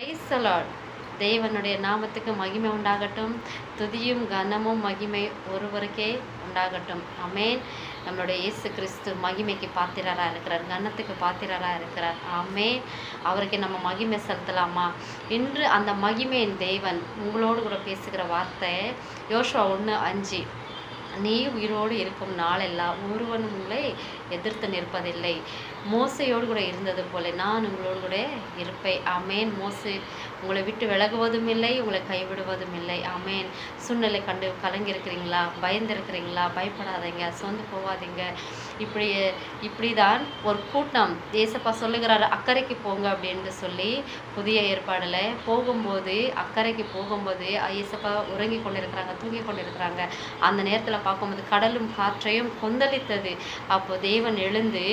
Praise the Lord. தேவனுடைய நாமத்துக்கு மகிமை உண்டாகட்டும். துதியும் கனமும் மகிமை ஒருவருக்கே உண்டாகட்டும். ஆமென். நம்மளுடைய இயேசு கிறிஸ்து மகிமைக்கு பாத்திரராக இருக்கிறார், கனத்துக்கு பாத்திரராக இருக்கிறார். ஆமென். அவருக்கு நம்ம மகிமை செலுத்தலாமா? இன்று அந்த மகிமையின் தேவன் உங்களோடு கூட பேசுகிற வார்த்தை யோசுவா 1:5. நீ உயிரோடு இருக்கும் நாளெல்லாம் ஒருவன் உங்களை எதிர்த்து நிற்பதில்லை. மோசையோடு கூட இருந்தது போல நான் உங்களோடு கூட இருப்பேன். ஆமேன். மோசே உங்களை விட்டு விலகுவதும் இல்லை, உங்களை கைவிடுவதும் இல்லை. ஆமேன். சூழ்நிலை கண்டு கலங்கிருக்கிறீங்களா? பயந்துருக்கிறீங்களா? பயப்படாதீங்க, சொந்து போகாதீங்க. இப்படிதான் ஒரு கூட்டம் ஏசப்பா சொல்லுகிறாரு, அக்கறைக்கு போங்க அப்படின்னு சொல்லி புதிய ஏற்பாடில் போகும்போது, அக்கறைக்கு போகும்போது ஏசப்பா உறங்கி கொண்டிருக்கிறாங்க, தூங்கி கொண்டிருக்கிறாங்க. அந்த நேரத்தில் பார்க்கும்போது கடலும் காற்றையும் கொந்தளித்தது. அப்போ தேவன் எழுந்து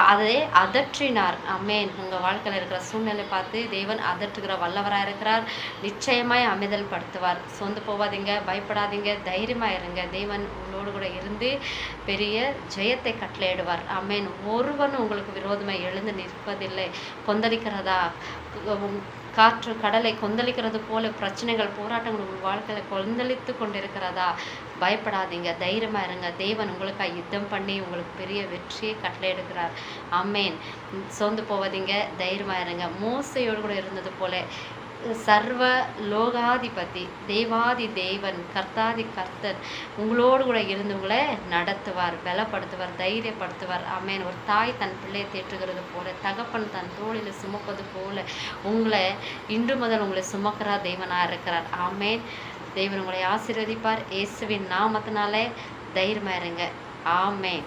அதை அதற்றினார். அமேன். உங்கள் வாழ்க்கையில் இருக்கிற சூழ்நிலை பார்த்து தேவன் அதற்றுகிற வல்லவராக இருக்கிறார். நிச்சயமாய் அமைதல் படுத்துவார். சொந்து போவாதீங்க, பயப்படாதீங்க, தைரியமாக இருங்க. தேவன் உங்களோடு கூட இருந்து பெரிய ஜெயத்தை கட்டளையிடுவார். அமேன். ஒருவனும் உங்களுக்கு விரோதமாக எழுந்து நிற்பதில்லை. கொந்தளிக்கிறதா? காற்று கடலை கொந்தளிக்கிறது போல பிரச்சனைகள், போராட்டங்கள் உங்கள் வாழ்க்கையில் கொந்தளித்து கொண்டிருக்கிறதா? பயப்படாதீங்க, தைரியமாக இருங்க. தேவன் உங்களுக்காக யுத்தம் பண்ணி உங்களுக்கு பெரிய வெற்றியை கட்டளையிடுகிறார். ஆமேன். சோர்ந்து போவதீங்க, தைரியமாக இருங்க. மோசையோடு கூட இருந்தது போல சர்வ லோகாதிபதி தேவாதி தேவன் கர்த்தாதி கர்த்தர் உங்களோடு கூட இருந்து உங்களை நடத்துவார், பலப்படுத்துவார், தைரியப்படுத்துவார். ஆமேன். ஒரு தாய் தன் பிள்ளையை தேற்றுகிறது போல, தகப்பன் தன் தோளில் சுமப்பது போல உங்களை இன்று முதல் உங்களை சுமக்கிறா தேவனாக இருக்கிறார். ஆமேன். தேவன் உங்களை ஆசீர்வதிப்பார். இயேசுவின் நாமத்தினாலே தைரியமாக இருங்க. ஆமேன்.